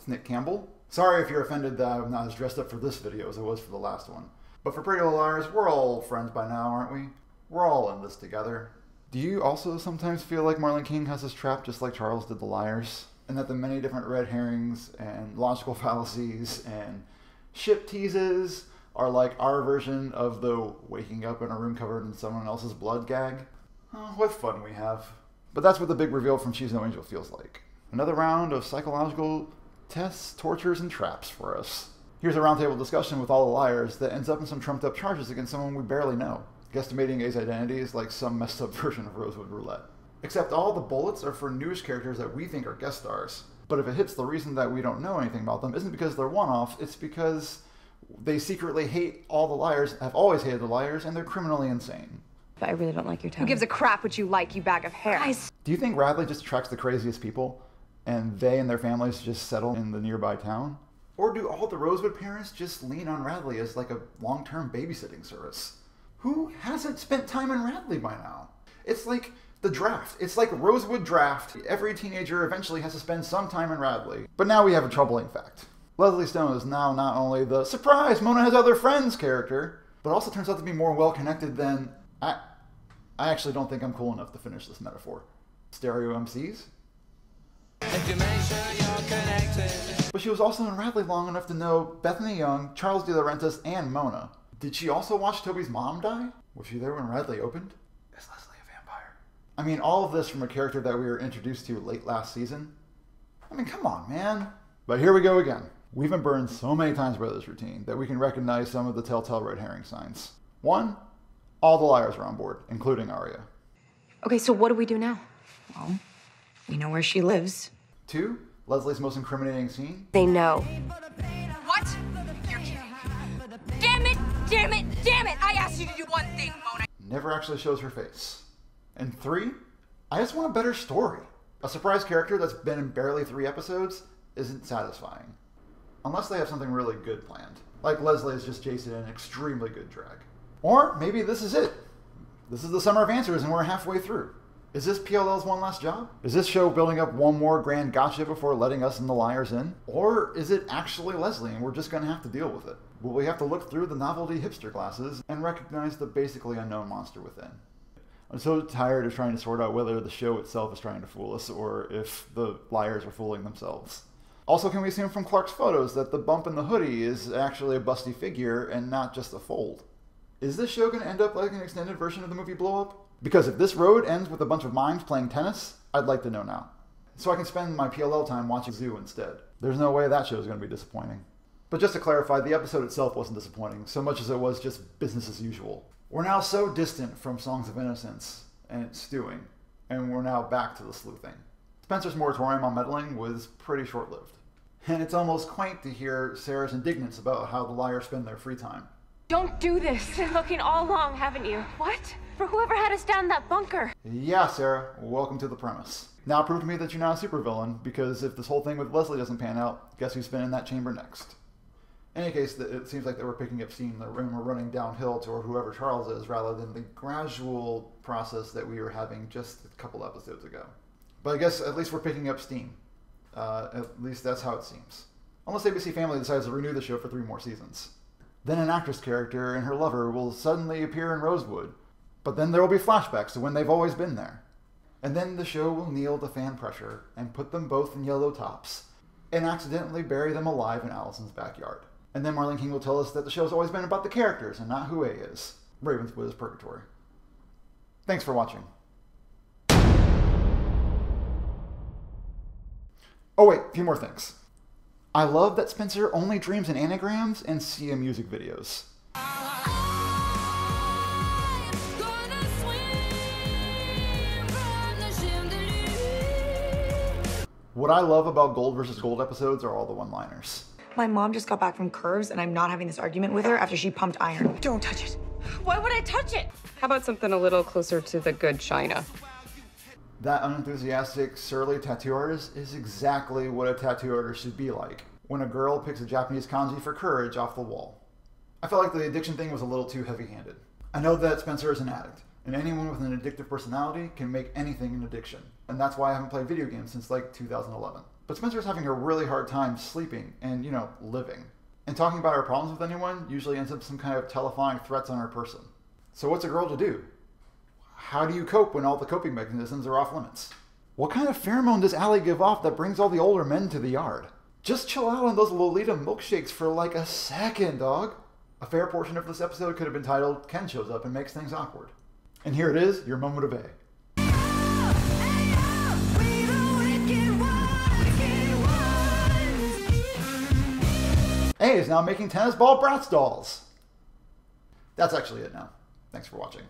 It's Nick Campbell. Sorry if you're offended that I'm not as dressed up for this video as I was for the last one. But for Pretty Little Liars, we're all friends by now, aren't we? We're all in this together. Do you also sometimes feel like Marlon King has us trapped just like Charles did the Liars? And that the many different red herrings and logical fallacies and ship teases are like our version of the waking up in a room covered in someone else's blood gag? Oh, what fun we have. But that's what the big reveal from She's No Angel feels like. Another round of psychological tests, tortures, and traps for us. Here's a roundtable discussion with all the liars that ends up in some trumped up charges against someone we barely know. Guesstimating A's identity is like some messed up version of Rosewood Roulette. Except all the bullets are for newish characters that we think are guest stars. But if it hits, the reason that we don't know anything about them isn't because they're one-off, it's because they secretly hate all the liars, have always hated the liars, and they're criminally insane. But I really don't like your tone. Who gives a crap what you like, you bag of hair? Guys. Do you think Radley just attracts the craziest people, and they and their families just settle in the nearby town? Or do all the Rosewood parents just lean on Radley as like a long-term babysitting service? Who hasn't spent time in Radley by now? It's like the draft. It's like Rosewood Draft. Every teenager eventually has to spend some time in Radley. But now we have a troubling fact. Leslie Stone is now not only the surprise, Mona has other friends character, but also turns out to be more well-connected than... I actually don't think I'm cool enough to finish this metaphor. Stereo MCs? If you make sure you're connected. But she was also in Radley long enough to know Bethany Young, Charles De Laurentiis, and Mona. Did she also watch Toby's mom die? Was she there when Radley opened? Is Leslie a vampire? I mean, all of this from a character that we were introduced to late last season. I mean, come on, man. But here we go again. We've been burned so many times by this routine that we can recognize some of the telltale red herring signs. 1, all the liars are on board, including Arya. Okay, so what do we do now? Well, we know where she lives. 2, Leslie's most incriminating scene. They know. What? You're kidding. Damn it! Damn it! Damn it! I asked you to do one thing, Mona. Never actually shows her face. And 3, I just want a better story. A surprise character that's been in barely 3 episodes isn't satisfying. Unless they have something really good planned. Like Leslie is just Jason in an extremely good drag. Or maybe this is it. This is the Summer of Answers and we're halfway through. Is this PLL's one last job? Is this show building up one more grand gotcha before letting us and the liars in? Or is it actually Leslie and we're just gonna have to deal with it? Will we have to look through the novelty hipster glasses and recognize the basically unknown monster within? I'm so tired of trying to sort out whether the show itself is trying to fool us or if the liars are fooling themselves. Also, can we assume from Clark's photos that the bump in the hoodie is actually a busty figure and not just a fold? Is this show going to end up like an extended version of the movie Blow Up? Because if this road ends with a bunch of mimes playing tennis, I'd like to know now. So I can spend my PLL time watching Zoo instead. There's no way that show is going to be disappointing. But just to clarify, the episode itself wasn't disappointing, so much as it was just business as usual. We're now so distant from Songs of Innocence and its stewing, and we're now back to the sleuthing. Spencer's moratorium on meddling was pretty short-lived. And it's almost quaint to hear Sarah's indignance about how the liars spend their free time. Don't do this. You've been looking all along, haven't you? What? For whoever had us down in that bunker. Yeah, Sarah, welcome to the premise. Now prove to me that you're not a supervillain, because if this whole thing with Leslie doesn't pan out, guess who's been in that chamber next? In any case, it seems like they were picking up steam and we're running downhill to whoever Charles is, rather than the gradual process that we were having just a couple episodes ago. But I guess at least we're picking up steam. At least that's how it seems. Unless ABC Family decides to renew the show for 3 more seasons. Then an actress character and her lover will suddenly appear in Rosewood. But then there will be flashbacks to when they've always been there. And then the show will kneel to fan pressure and put them both in yellow tops and accidentally bury them alive in Allison's backyard. And then Marlon King will tell us that the show's always been about the characters and not who A is. Ravenswood is purgatory. Thanks for watching. Oh wait, a few more things. I love that Spencer only dreams in anagrams and Sia music videos. What I love about Gold versus Gold episodes are all the one-liners. My mom just got back from Curves and I'm not having this argument with her after she pumped iron. Don't touch it. Why would I touch it? How about something a little closer to the good china? That unenthusiastic, surly tattoo artist is exactly what a tattoo artist should be like when a girl picks a Japanese kanji for courage off the wall. I felt like the addiction thing was a little too heavy-handed. I know that Spencer is an addict, And anyone with an addictive personality can make anything an addiction. And that's why I haven't played video games since like 2011. But Spencer's having a really hard time sleeping and, living. And talking about her problems with anyone usually ends up some kind of terrifying threats on her person. So what's a girl to do? How do you cope when all the coping mechanisms are off limits? What kind of pheromone does Allie give off that brings all the older men to the yard? Just chill out on those Lolita milkshakes for like a second, dog. A fair portion of this episode could have been titled, Ken Shows Up and Makes Things Awkward. And here it is, your moment of A. A is now making tennis ball Bratz dolls. That's actually it now. Thanks for watching.